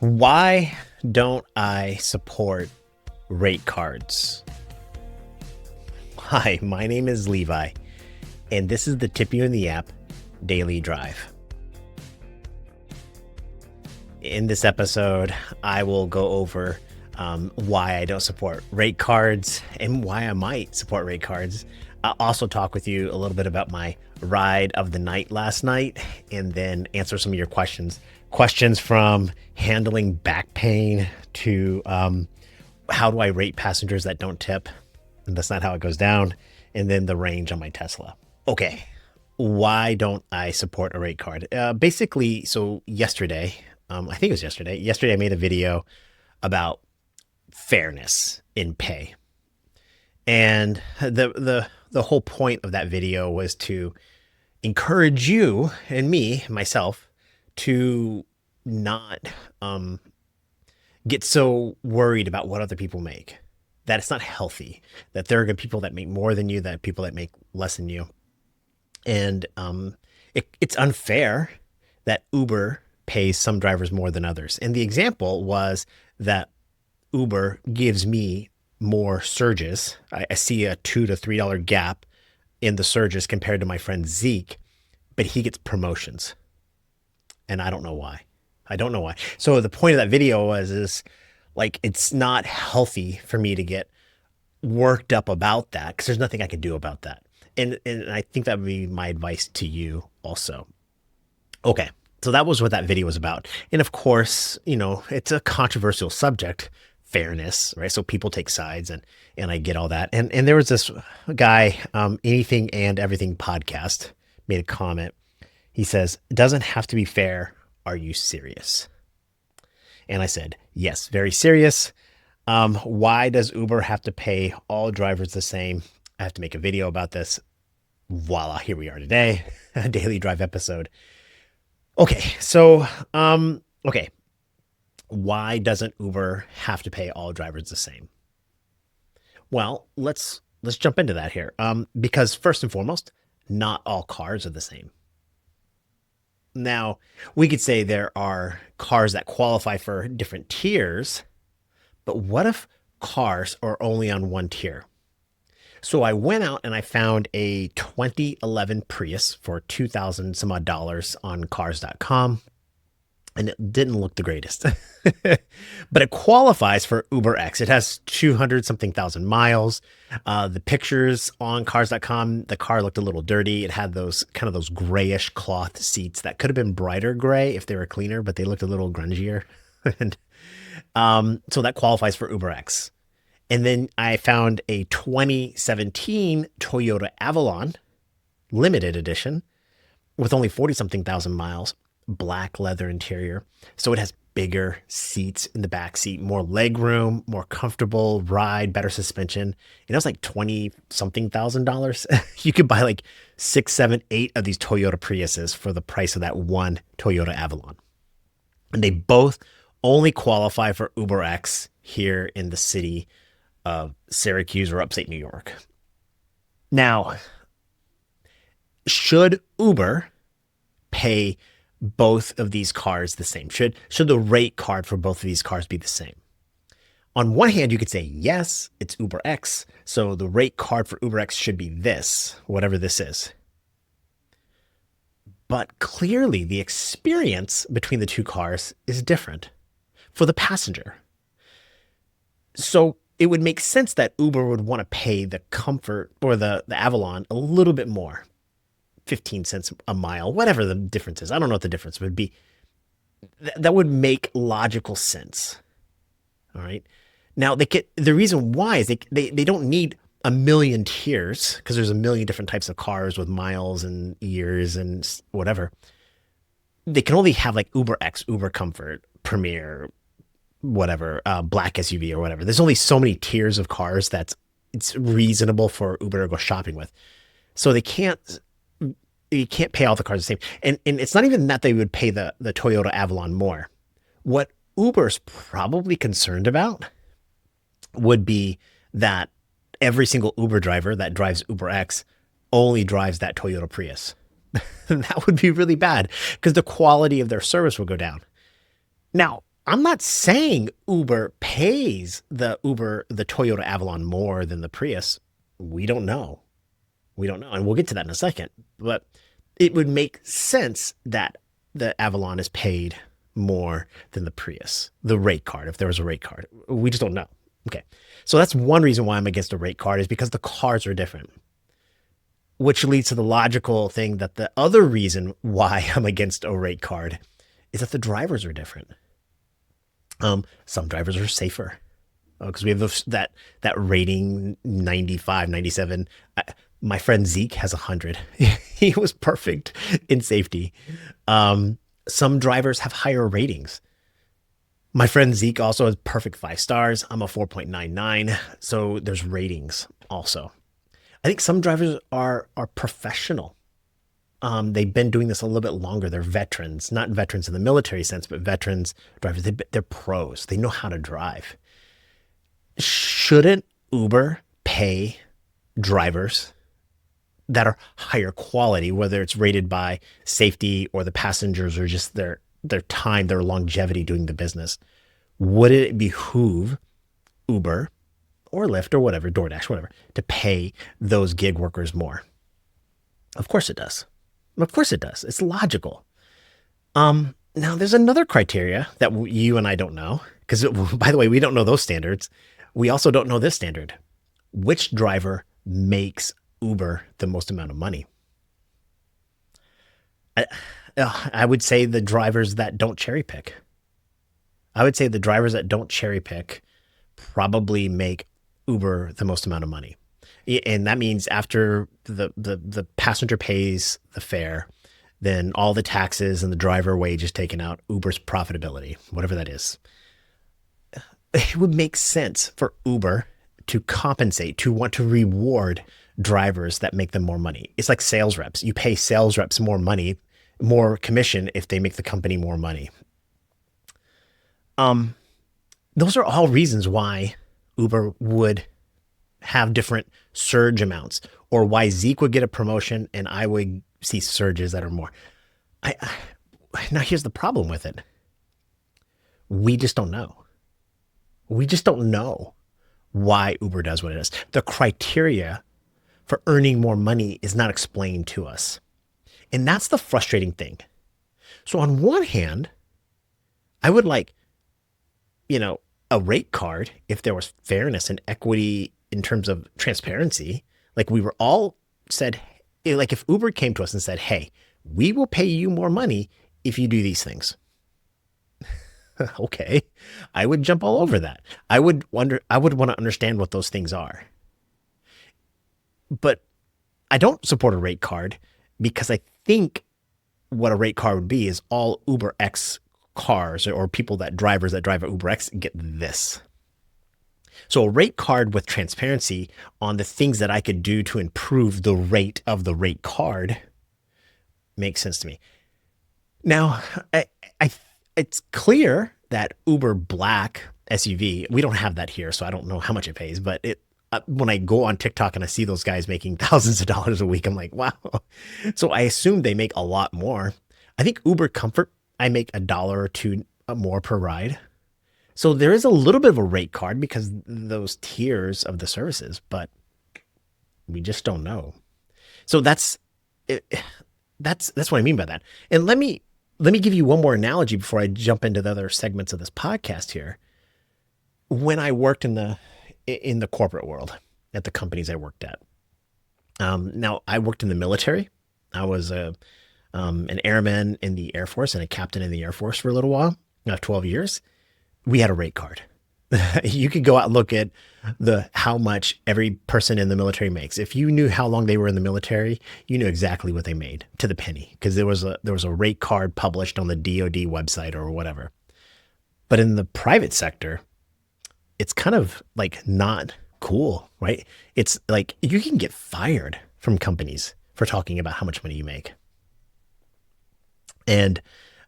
Why don't I support rate cards? Hi, my name is Levi, and this is the Tip You in the App Daily Drive. In this episode, I will go over why I don't support rate cards and why I might support rate cards. I'll also talk with you a little bit about my ride of the night last night and then answer some of your questions. Questions from handling back pain to how do I rate passengers that don't tip? And that's not how it goes down. And then the range on my Tesla. Okay. Why don't I support a rate card? Basically, so yesterday, I think it was yesterday I made a video about fairness in pay. And the whole point of that video was to encourage you and myself, to not get so worried about what other people make. That it's not healthy. That there are good people that make more than you, that people that make less than you, and it's unfair that Uber pays some drivers more than others. And the example was that Uber gives me more surges. I see a $2 to $3 gap in the surges compared to my friend Zeke, but he gets promotions. And I don't know why. So the point of that video is like, it's not healthy for me to get worked up about that because there's nothing I can do about that. And I think that would be my advice to you also. Okay. So that was what that video was about. And of course, it's a controversial subject, fairness, right? So people take sides and I get all that. And there was this guy, Anything and Everything podcast, made a comment. He says, "It doesn't have to be fair. Are you serious?" And I said, yes, very serious. Why does Uber have to pay all drivers the same? I have to make a video about this. Voila, here we are today, a daily drive episode. Okay, so, okay. Why doesn't Uber have to pay all drivers the same? Well, let's jump into that here. Because first and foremost, not all cars are the same. Now, we could say there are cars that qualify for different tiers, but what if cars are only on one tier? So I went out and I found a 2011 Prius for $2,000 some odd on cars.com, and it didn't look the greatest. But it qualifies for UberX. It has 200 something thousand miles. The pictures on cars.com, the car looked a little dirty. It had those grayish cloth seats that could have been brighter gray if they were cleaner, but they looked a little grungier. And so that qualifies for UberX. And then I found a 2017 Toyota Avalon limited edition with only 40 something thousand miles, black leather interior. So it has bigger seats in the back seat, more leg room, more comfortable ride, better suspension. And it was like 20 something thousand. You could buy like 6, 7, 8 of these Toyota Priuses for the price of that one Toyota Avalon. And they both only qualify for UberX here in the city of Syracuse or upstate New York. Now, should Uber pay both of these cars the same? Should the rate card for both of these cars be the same? On one hand, you could say, yes, it's UberX, so the rate card for UberX should be this, whatever this is. But clearly, the experience between the two cars is different for the passenger. So it would make sense that Uber would want to pay the Comfort or the Avalon a little bit more. 15 cents a mile, whatever the difference is. I don't know what the difference would be. That would make logical sense. All right. Now the reason why is they don't need a million tiers, because there's a million different types of cars with miles and years and whatever. They can only have like UberX, Uber Comfort, Premier, whatever, black SUV or whatever. There's only so many tiers of cars it's reasonable for Uber to go shopping with. So you can't pay all the cars the same. And it's not even that they would pay the Toyota Avalon more. What Uber's probably concerned about would be that every single Uber driver that drives UberX only drives that Toyota Prius. That would be really bad because the quality of their service would go down. Now, I'm not saying Uber pays the Toyota Avalon more than the Prius. We don't know. We don't know. And we'll get to that in a second. But it would make sense that the Avalon is paid more than the Prius, the rate card, if there was a rate card. We just don't know. Okay. So that's one reason why I'm against a rate card is because the cars are different, which leads to the logical thing that the other reason why I'm against a rate card is that the drivers are different. Some drivers are safer because we have that rating 95, 97. My friend Zeke has 100. He was perfect in safety. Some drivers have higher ratings. My friend Zeke also has perfect 5 stars. I'm a 4.99. So there's ratings also. I think some drivers are professional. They've been doing this a little bit longer. They're veterans, not veterans in the military sense, but veterans drivers. They're pros. They know how to drive. Shouldn't Uber pay drivers that are higher quality, whether it's rated by safety or the passengers or just their time, their longevity doing the business? Would it behoove Uber or Lyft or whatever, DoorDash, whatever, to pay those gig workers more? Of course it does. Of course it does. It's logical. Now there's another criteria that you and I don't know, because by the way, we don't know those standards. We also don't know this standard. Which driver makes Uber the most amount of money? I would say the drivers that don't cherry pick. I would say the drivers that don't cherry pick probably make Uber the most amount of money. And that means after the passenger pays the fare, then all the taxes and the driver wage is taken out, Uber's profitability, whatever that is. It would make sense for Uber to compensate, to want to reward drivers that make them more money. It's like sales reps. You pay sales reps more money, more commission if they make the company more money. Those are all reasons why Uber would have different surge amounts, or why Zeke would get a promotion and I would see surges that are more. Now here's the problem with it. We just don't know. We just don't know why Uber does what it does. The criteria for earning more money is not explained to us. And that's the frustrating thing. So on one hand, I would like, a rate card if there was fairness and equity in terms of transparency. Like we were all said, like if Uber came to us and said, hey, we will pay you more money if you do these things. Okay, I would jump all over that. I would want to understand what those things are. But I don't support a rate card because I think what a rate card would be is all Uber X cars or drivers that drive at Uber X get this. So a rate card with transparency on the things that I could do to improve the rate of the rate card makes sense to me. Now, it's clear that Uber Black SUV, we don't have that here, so I don't know how much it pays, but when I go on TikTok and I see those guys making thousands of dollars a week, I'm like, wow. So I assume they make a lot more. I think Uber Comfort, I make $1 or $2 more per ride. So there is a little bit of a rate card because those tiers of the services, but we just don't know. So that's what I mean by that. And let me give you one more analogy before I jump into the other segments of this podcast here. When I worked in the corporate world at the companies I worked at, now I worked in the military. I was an airman in the Air Force and a captain in the Air Force for a little while, 12 years. We had a rate card. You could go out and look at how much every person in the military makes. If you knew how long they were in the military, you knew exactly what they made to the penny, because there was a rate card published on the DoD website or whatever. But in the private sector, it's kind of like not cool, right? It's like you can get fired from companies for talking about how much money you make. And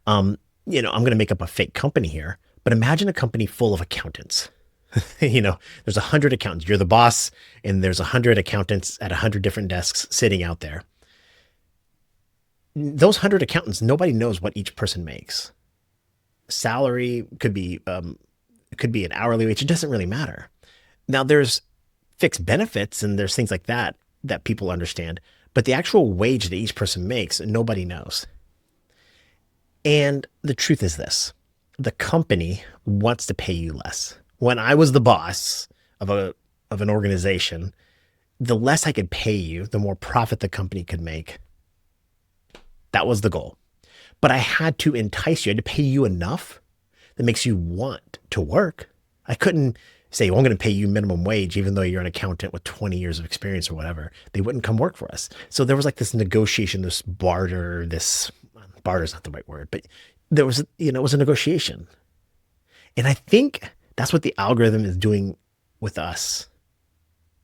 I'm going to make up a fake company here. But imagine a company full of accountants. There's 100 accountants. You're the boss, and there's 100 accountants at 100 different desks sitting out there. Those 100 accountants, nobody knows what each person makes. salary, could be an hourly wage. It doesn't really matter. Now there's fixed benefits and there's things like that that people understand, but the actual wage that each person makes, nobody knows. And the truth is this: the company wants to pay you less. When I was the boss of an organization, the less I could pay you, the more profit the company could make. That was the goal. But I had to entice you. I had to pay you enough that makes you want to work. I couldn't say, well, I'm going to pay you minimum wage, even though you're an accountant with 20 years of experience or whatever. They wouldn't come work for us. So there was like this negotiation, this barter is not the right word, but there was, it was a negotiation. And I think that's what the algorithm is doing with us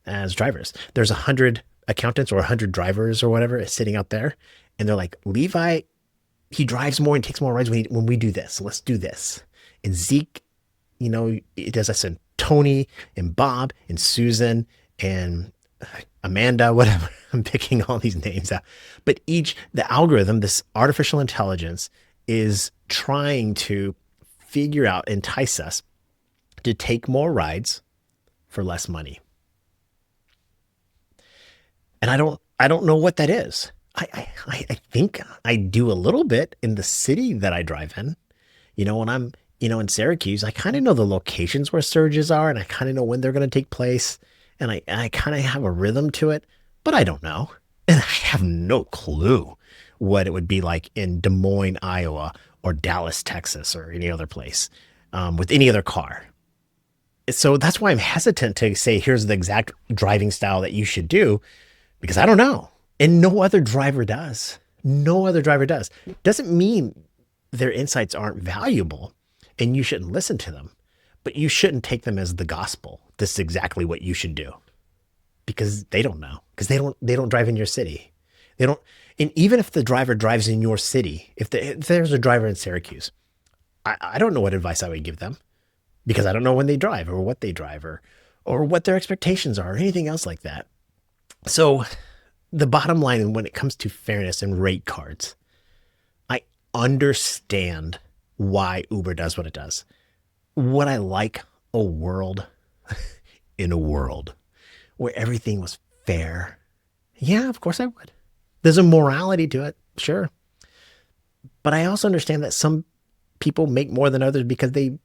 as drivers. There's 100 accountants or 100 drivers or whatever sitting out there. And they're like, Levi, he drives more and takes more rides when we do this. So let's do this. And Zeke, it does this, and Tony and Bob and Susan and Amanda, whatever. I'm picking all these names out. But the algorithm, this artificial intelligence, is trying to figure out, entice us to take more rides for less money. And I don't know what that is. I think I do a little bit in the city that I drive in. When I'm, in Syracuse, I kind of know the locations where surges are, and I kind of know when they're going to take place. And I kind of have a rhythm to it, but I don't know. And I have no clue what it would be like in Des Moines, Iowa, or Dallas, Texas, or any other place with any other car. So that's why I'm hesitant to say, here's the exact driving style that you should do, because I don't know. And no other driver does. No other driver does. Doesn't mean their insights aren't valuable and you shouldn't listen to them, but you shouldn't take them as the gospel. This is exactly what you should do, because they don't know, because they don't drive in your city. They don't. And even if the driver drives in your city, if there's a driver in Syracuse, I don't know what advice I would give them, because I don't know when they drive or what they drive or what their expectations are or anything else like that. So the bottom line, when it comes to fairness and rate cards, I understand why Uber does what it does. Would I like a world in a world where everything was fair? Yeah, of course I would. There's a morality to it, sure. But I also understand that some people make more than others because they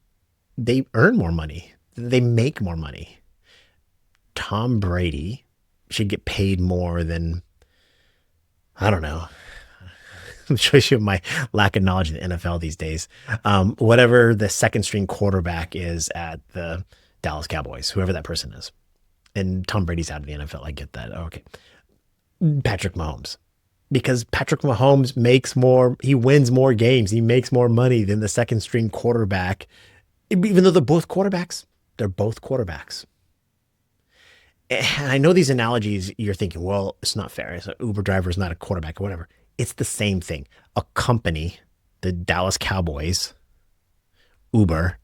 earn more money. They make more money. Tom Brady should get paid more than, I don't know. I'm shows you my lack of knowledge in the NFL these days. Whatever the second string quarterback is at the Dallas Cowboys, whoever that person is. And Tom Brady's out of the NFL. I get that. Okay. Patrick Mahomes. Because Patrick Mahomes he wins more games. He makes more money than the second string quarterback. Even though they're both quarterbacks. They're both quarterbacks. And I know these analogies, you're thinking, well, it's not fair. It's an Uber driver is not a quarterback or whatever. It's the same thing. A company, the Dallas Cowboys, Uber,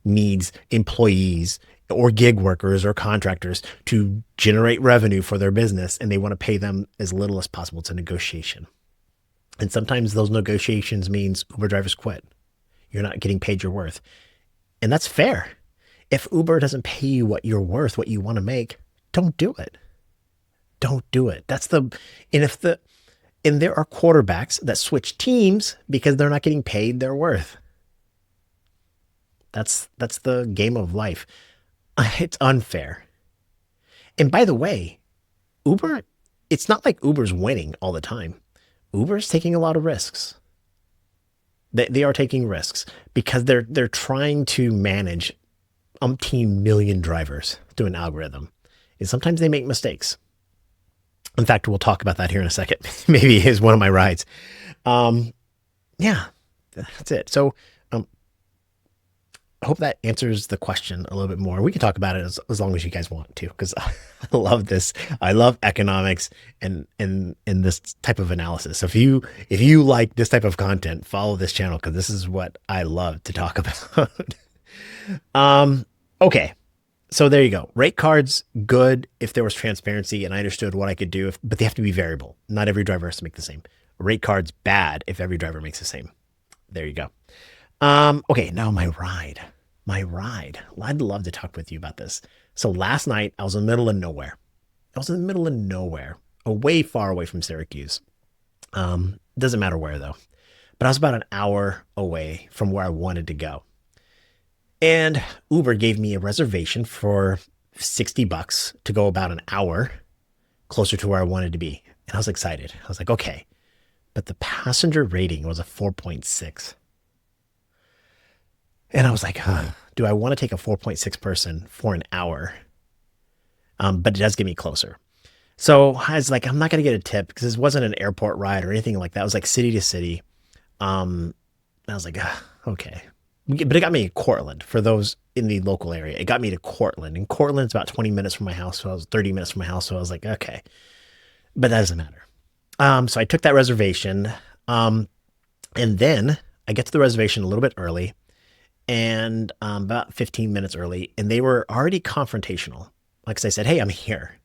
needs employees or gig workers or contractors to generate revenue for their business, and they want to pay them as little as possible. It's a negotiation. And sometimes those negotiations means Uber drivers quit. You're not getting paid your worth. And that's fair. If Uber doesn't pay you what you're worth, what you want to make, don't do it. Don't do it. And there are quarterbacks that switch teams because they're not getting paid their worth. That's the game of life. It's unfair. And by the way, Uber, it's not like Uber's winning all the time. Uber's taking a lot of risks. They are taking risks because they're trying to manage umpteen million drivers through an algorithm. And sometimes they make mistakes. In fact, we'll talk about that here in a second. Maybe it's one of my rides. Yeah, that's it. So I hope that answers the question a little bit more. We can talk about it as long as you guys want to, because I love this. I love economics and this type of analysis. So if you like this type of content, follow this channel, because this is what I love to talk about. Okay. So there you go. Rate cards, good if there was transparency and I understood what I could do, but they have to be variable. Not every driver has to make the same. Rate cards, bad if every driver makes the same. There you go. Okay, now my ride. My ride. I'd love to talk with you about this. So last night I was in the middle of nowhere. I was in the middle of nowhere, away far away from Syracuse. Doesn't matter where though. But I was about an hour away from where I wanted to go. And Uber gave me a reservation for $60 to go about an hour closer to where I wanted to be. And I was excited. I was like, okay. But the passenger rating was a 4.6. And I was like, huh, do I want to take a 4.6 person for an hour? But it does get me closer. So I was like, I'm not going to get a tip because this wasn't an airport ride or anything like that. It was like city to city. I was like, okay. But it got me to Cortland for those in the local area. It got me to Cortland. And Cortland's about 20 minutes from my house. So I was 30 minutes from my house. So I was like, okay. But that doesn't matter. So I took that reservation. And then I get to the reservation a little bit early and about 15 minutes early. And they were already confrontational. Like I said, hey, I'm here.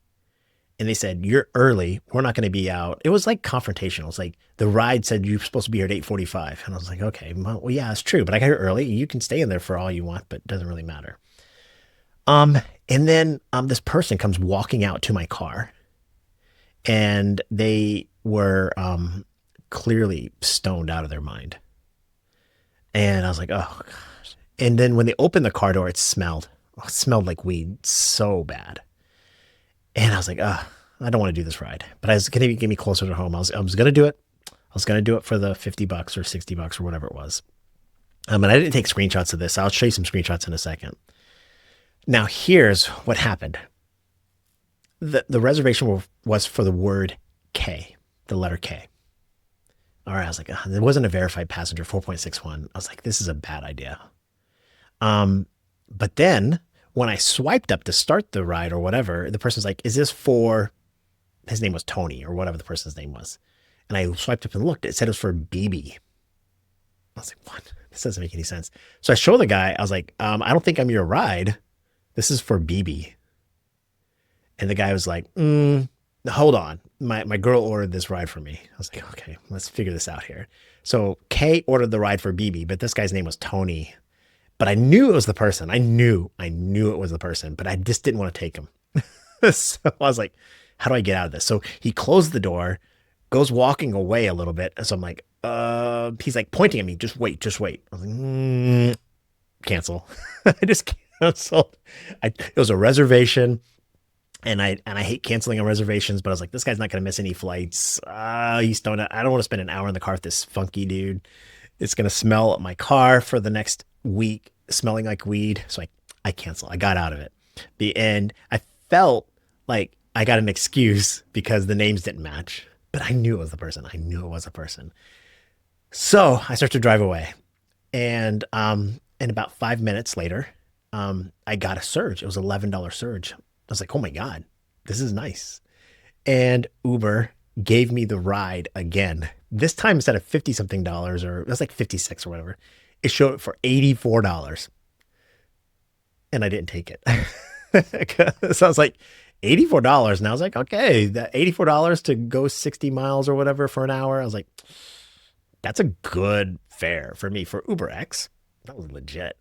And they said, you're early. We're not going to be out. It was like confrontational. It's like the ride said you're supposed to be here at 8:45. And I was like, okay, well, yeah, it's true. But I got here early. You can stay in there for all you want, but it doesn't really matter. And then this person comes walking out to my car. And they were clearly stoned out of their mind. And I was like, oh, gosh. And then when they opened the car door, it smelled like weed so bad. And I was like, I don't want to do this ride, but I was going to get me closer to home. I was going to do it. I was going to do it for the $50 or $60 or whatever it was. And I didn't take screenshots of this. I'll show you some screenshots in a second. Now, here's what happened. The reservation was for the word K, the letter K. All right. I was like, there wasn't a verified passenger, 4.61. I was like, this is a bad idea. But then when I swiped up to start the ride or whatever, the person's like, is this for, his name was Tony or whatever the person's name was. And I swiped up and looked, it said it was for BB. I was like, what? This doesn't make any sense. So I show the guy, I was like, I don't think I'm your ride. This is for BB. And the guy was like, hold on. My girl ordered this ride for me. I was like, okay, let's figure this out here. So Kay ordered the ride for BB, but this guy's name was Tony. But I knew it was the person. I knew it was the person, but I just didn't want to take him. So I was like, how do I get out of this? So he closed the door, goes walking away a little bit. So I'm like, he's like pointing at me, just wait. I was like, cancel. I just canceled. It was a reservation. And I hate canceling on reservations, but I was like, this guy's not going to miss any flights. He's stoned. I don't want to spend an hour in the car with this funky dude. It's going to smell my car for the next week, smelling like weed. So I canceled. I got out of it. And I felt like I got an excuse because the names didn't match, but I knew it was the person. So I started to drive away. And about 5 minutes later, I got a surge. It was $11 surge. I was like, oh my God, this is nice. And Uber gave me the ride again. This time instead of 50 something dollars, or it was like 56 or whatever, it showed it for $84. And I didn't take it. So I was like, $84. And I was like, okay, that $84 to go 60 miles or whatever for an hour. I was like, that's a good fare for me for Uber X. That was legit.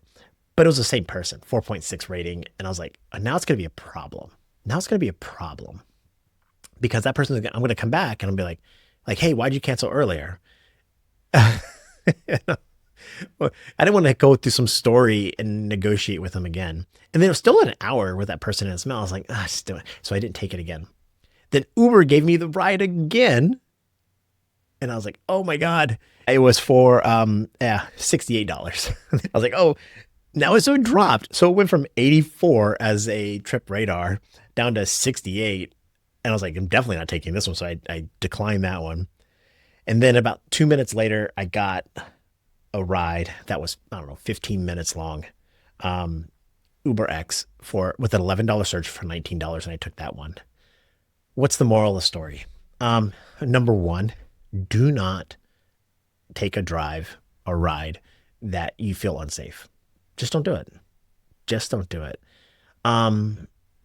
But it was the same person, 4.6 rating. And I was like, now it's going to be a problem. Because that person, I'm going to come back and I'll be like, hey, why'd you cancel earlier? I didn't want to go through some story and negotiate with them again. And then it was still an hour with that person in the smell. I was like, still. So I didn't take it again. Then Uber gave me the ride again. And I was like, oh my God. It was for $68. I was like, oh, now it's so dropped. So it went from 84 as a trip radar down to 68. And I was like, I'm definitely not taking this one. So I declined that one. And then about 2 minutes later, I got a ride that was, 15 minutes long. Uber X with an $11 surge for $19. And I took that one. What's the moral of the story? Number one, do not take a drive or ride that you feel unsafe. Just don't do it.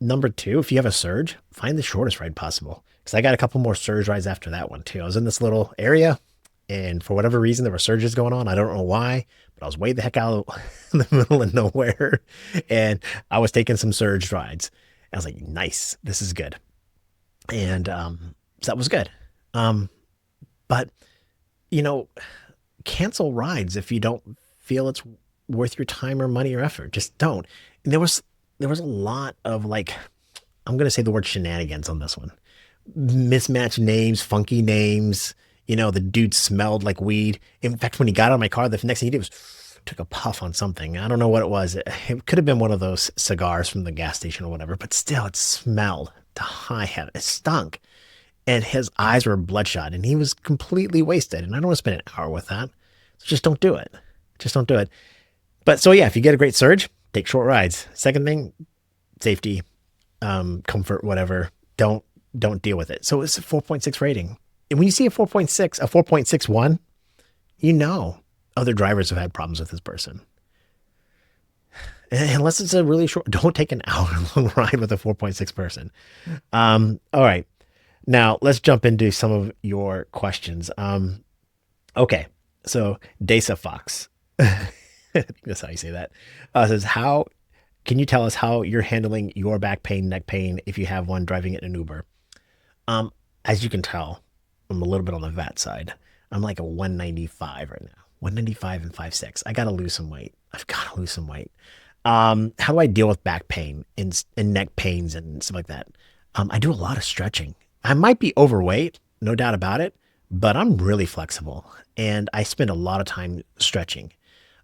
Number two, if you have a surge, find the shortest ride possible. Because I got a couple more surge rides after that one too. I was in this little area and for whatever reason, there were surges going on. I don't know why, but I was way the heck out in the middle of nowhere, and I was taking some surge rides. I was like, nice, this is good. And so that was good. Um, but you know, cancel rides if you don't feel it's worth your time or money or effort. Just don't. And there was a lot of like, I'm gonna say the word shenanigans on this one. Mismatched names, funky names. The dude smelled like weed. In fact, when he got out of my car, the next thing he did was took a puff on something. I don't know what it was. It could have been one of those cigars from the gas station or whatever, but still, it smelled to high heaven. It stunk. And his eyes were bloodshot and he was completely wasted. And I don't want to spend an hour with that. So just don't do it. Just don't do it. But so, yeah, if you get a great surge, take short rides. Second thing, safety, comfort, whatever. Don't deal with it. So it's a 4.6 rating. And when you see a 4.6, a 4.61, other drivers have had problems with this person. And unless it's a really short, don't take an hour long ride with a 4.6 person. All right. Now let's jump into some of your questions. Okay. So Desa Fox, I think that's how you say that, says, how can you tell us how you're handling your back pain, neck pain, if you have one driving it in an Uber? As you can tell, I'm a little bit on the fat side. I'm like a 195 right now, 195 and 5'6". I got to lose some weight. I've got to lose some weight. How do I deal with back pain and neck pains and stuff like that? I do a lot of stretching. I might be overweight, no doubt about it, but I'm really flexible and I spend a lot of time stretching.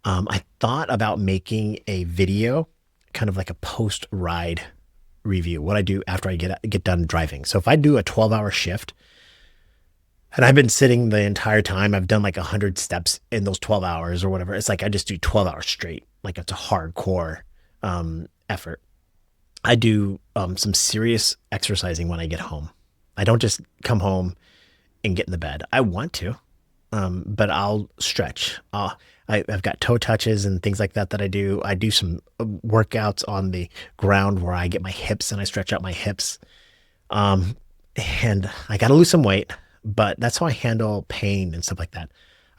I thought about making a video, kind of like a post ride review, what I do after I get done driving. So if I do a 12-hour shift and I've been sitting the entire time, I've done like 100 steps in those 12 hours or whatever. It's like I just do 12 hours straight. Like it's a hardcore effort. I do some serious exercising when I get home. I don't just come home and get in the bed. I want to, but I'll stretch. I've got toe touches and things like that I do. I do some workouts on the ground where I get my hips and I stretch out my hips. And I got to lose some weight, but that's how I handle pain and stuff like that.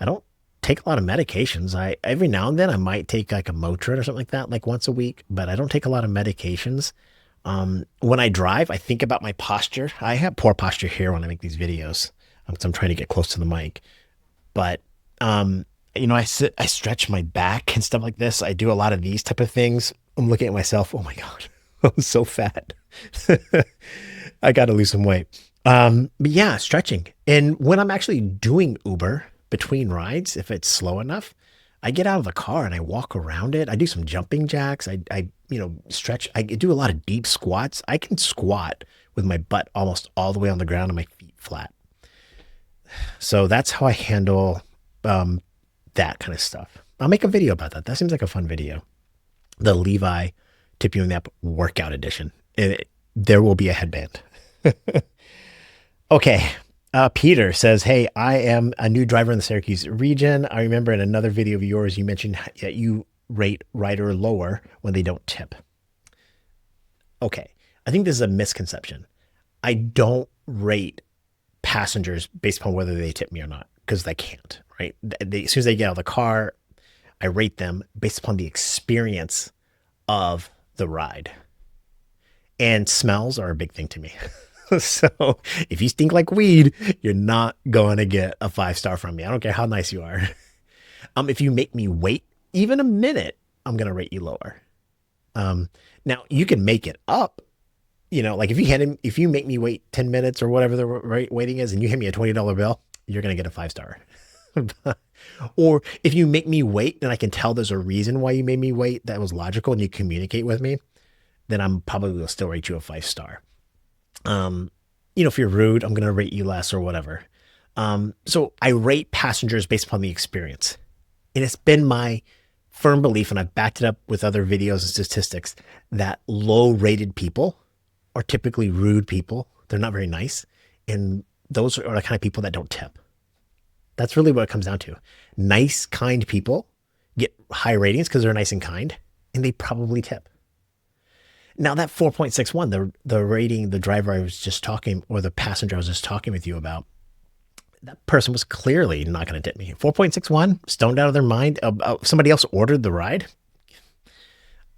I don't take a lot of medications. Every now and then I might take like a Motrin or something like that, like once a week, but I don't take a lot of medications. When I drive, I think about my posture. I have poor posture here when I make these videos. So I'm trying to get close to the mic, but, I stretch my back and stuff like this. I do a lot of these type of things. I'm looking at myself. Oh my God, I'm so fat. I got to lose some weight. But yeah, stretching. And when I'm actually doing Uber between rides, if it's slow enough, I get out of the car and I walk around it. I do some jumping jacks. I stretch. I do a lot of deep squats. I can squat with my butt almost all the way on the ground and my feet flat. So that's how I handle that kind of stuff. I'll make a video about that. That seems like a fun video. The Levi Tip You in the App Workout Edition. There will be a headband. Okay. Peter says, hey, I am a new driver in the Syracuse region. I remember in another video of yours, you mentioned that you rate rider lower when they don't tip. Okay. I think this is a misconception. I don't rate passengers based upon whether they tip me or not, because they can't, right? As soon as they get out of the car, I rate them based upon the experience of the ride. And smells are a big thing to me. So if you stink like weed, you're not going to get a 5-star from me. I don't care how nice you are. If you make me wait even a minute, I'm going to rate you lower. Now you can make it up. Like if you make me wait 10 minutes or whatever the waiting is, and you hand me a $20 bill, you're going to get a 5-star. Or if you make me wait and I can tell there's a reason why you made me wait that was logical and you communicate with me, then I'm probably will still rate you a 5-star. If you're rude, I'm going to rate you less or whatever. So I rate passengers based upon the experience. And it's been my firm belief, and I've backed it up with other videos and statistics, that low rated people are typically rude people. They're not very nice. And those are the kind of people that don't tip. That's really what it comes down to. Nice, kind people get high ratings because they're nice and kind, and they probably tip. Now that 4.61, the rating, the driver I was just talking, or the passenger I was just talking with you about, That person was clearly not going to tip me. 4.61, stoned out of their mind. Somebody else ordered the ride.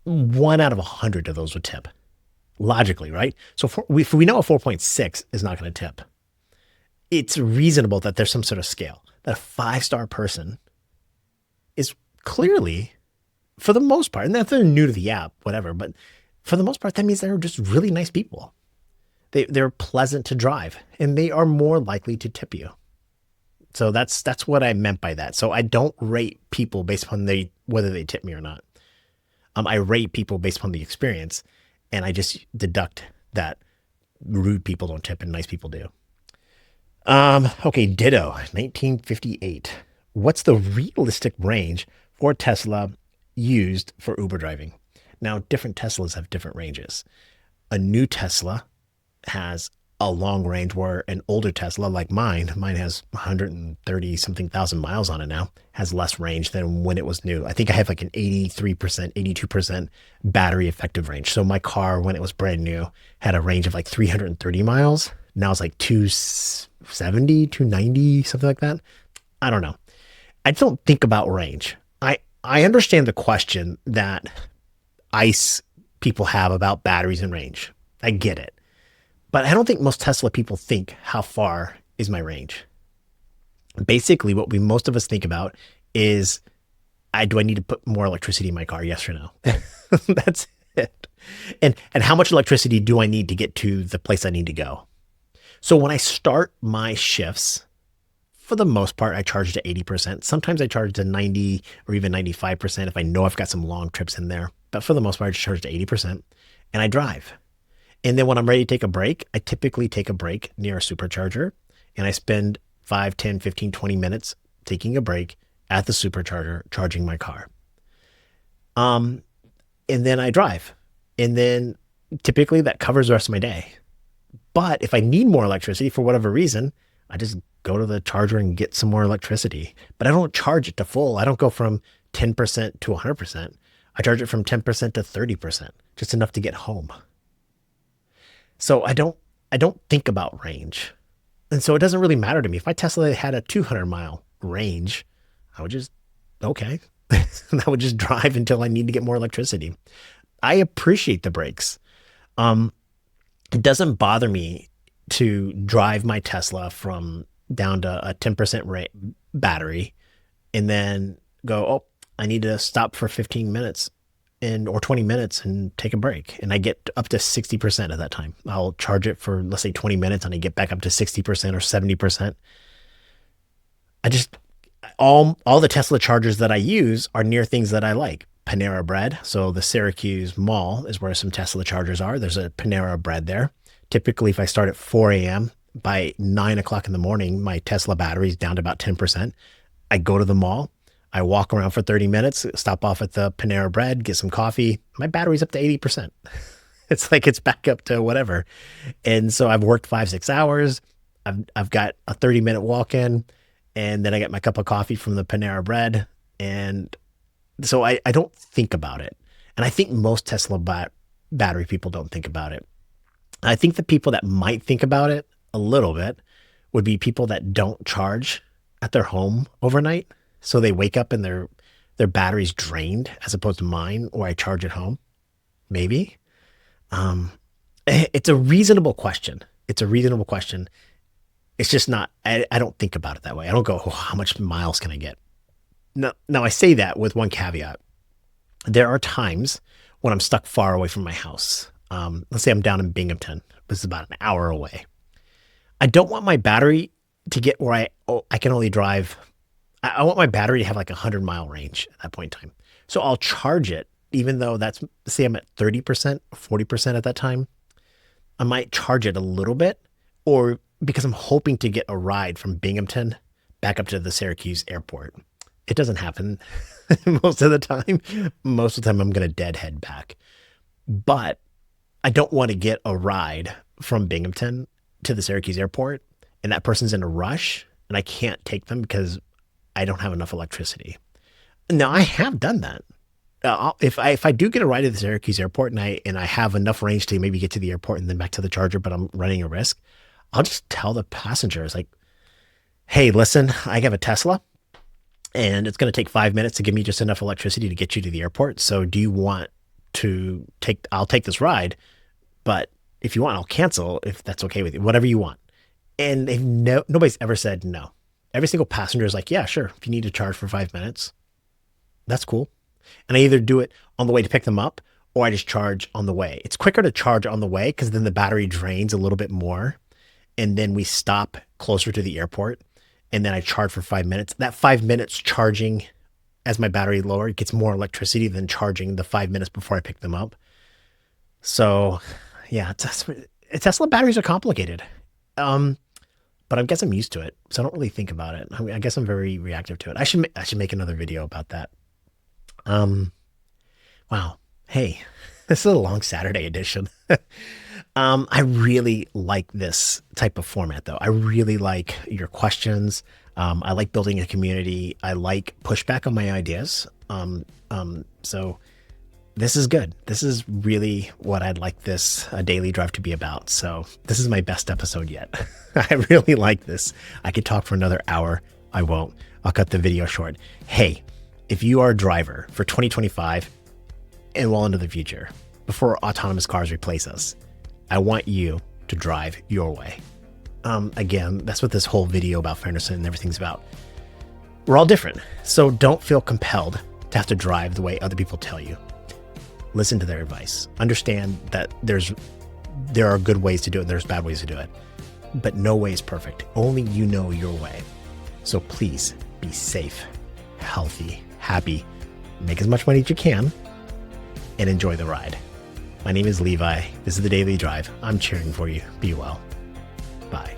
1 out of 100 of those would tip, logically, right? So if we know a 4.6 is not going to tip, it's reasonable that there's some sort of scale. That a 5-star person is clearly, for the most part, and if they're new to the app, whatever, but for the most part, that means they're just really nice people. They're pleasant to drive, and they are more likely to tip you. So that's what I meant by that. So I don't rate people based upon whether they tip me or not. I rate people based upon the experience, and I just deduct that rude people don't tip and nice people do. Okay, ditto, 1958. What's the realistic range for Tesla used for Uber driving? Now, different Teslas have different ranges. A new Tesla has a long range, where an older Tesla like mine has 130 something thousand miles on it now, has less range than when it was new. I think I have like an 83%, 82% battery effective range. So my car, when it was brand new, had a range of like 330 miles. Now it's like 270, 290, something like that. I don't know. I don't think about range. I understand the question that ICE people have about batteries and range. I get it. But I don't think most Tesla people think, how far is my range? Basically, what most of us think about is, do I need to put more electricity in my car? Yes or no? That's it. And how much electricity do I need to get to the place I need to go? So when I start my shifts, for the most part, I charge to 80%. Sometimes I charge to 90 or even 95% if I know I've got some long trips in there. But for the most part, I just charge to 80%, and I drive. And then when I'm ready to take a break, I typically take a break near a supercharger, and I spend 5, 10, 15, 20 minutes taking a break at the supercharger, charging my car. And then I drive. And then typically that covers the rest of my day. But if I need more electricity for whatever reason, I just go to the charger and get some more electricity. But I don't charge it to full. I don't go from 10% to 100%. I charge it from 10% to 30%, just enough to get home. So I don't think about range. And so it doesn't really matter to me. If my Tesla had a 200-mile range, I would just, okay. I would just drive until I need to get more electricity. I appreciate the brakes. It doesn't bother me to drive my Tesla from down to a 10% battery and then go, oh, I need to stop for 15 minutes or 20 minutes and take a break. And I get up to 60% at that time. I'll charge it for, let's say, 20 minutes, and I get back up to 60% or 70%. All the Tesla chargers that I use are near things that I like. Panera Bread. So the Syracuse Mall is where some Tesla chargers are. There's a Panera Bread there. Typically, if I start at 4 a.m., by 9 o'clock in the morning, my Tesla battery is down to about 10%. I go to the mall. I walk around for 30 minutes, stop off at the Panera Bread, get some coffee. My battery's up to 80%. It's like it's back up to whatever. And so I've worked 5-6 hours. I've got a 30-minute walk in, and then I get my cup of coffee from the Panera Bread. And so I don't think about it. And I think most Tesla battery people don't think about it. I think the people that might think about it a little bit would be people that don't charge at their home overnight. So they wake up and their battery's drained, as opposed to mine, where I charge at home. Maybe. It's a reasonable question. It's just not, I don't think about it that way. I don't go, oh, how much miles can I get? No, I say that with one caveat. There are times when I'm stuck far away from my house. Let's say I'm down in Binghamton. This is about an hour away. I don't want my battery to get where I can only drive. I want my battery to have like 100-mile range at that point in time. So I'll charge it, even though say I'm at 30%, 40% at that time. I might charge it a little bit, or because I'm hoping to get a ride from Binghamton back up to the Syracuse airport. It doesn't happen most of the time. Most of the time I'm going to deadhead back. But I don't want to get a ride from Binghamton to the Syracuse airport, and that person's in a rush, and I can't take them because I don't have enough electricity. Now, I have done that. If I do get a ride to the Syracuse airport and I have enough range to maybe get to the airport and then back to the charger, but I'm running a risk, I'll just tell the passengers, like, Hey, listen, I have a Tesla and it's going to take 5 minutes to give me just enough electricity to get you to the airport. So do you want to I'll take this ride, but if you want, I'll cancel if that's okay with you, whatever you want. And nobody's ever said no. Every single passenger is like, yeah, sure. If you need to charge for 5 minutes, that's cool. And I either do it on the way to pick them up or I just charge on the way. It's quicker to charge on the way because then the battery drains a little bit more. And then we stop closer to the airport. And then I charge for 5 minutes. That 5 minutes charging as my battery lower, it gets more electricity than charging the 5 minutes before I pick them up. So yeah, Tesla batteries are complicated. Um, but I guess I'm used to it, so I don't really think about it. I guess I'm very reactive to it. I should make another video about that. Um, wow. Hey, this is a long Saturday edition. I really like this type of format, though. I really like your questions. I like building a community. I like pushback on my ideas. So this is good. This is really what I'd like this daily drive to be about. So this is my best episode yet. I really like this. I could talk for another hour. I won't. I'll cut the video short. Hey, if you are a driver for 2025 and well into the future, before autonomous cars replace us, I want you to drive your way. Again, that's what this whole video about fairness and everything's about. We're all different, so don't feel compelled to have to drive the way other people tell you. Listen to their advice. Understand that there are good ways to do it, there's bad ways to do it, but no way is perfect. Only you know your way. So please be safe, healthy, happy, make as much money as you can, and enjoy the ride. My name is Levi. This is the Daily Drive. I'm cheering for you. Be well. Bye.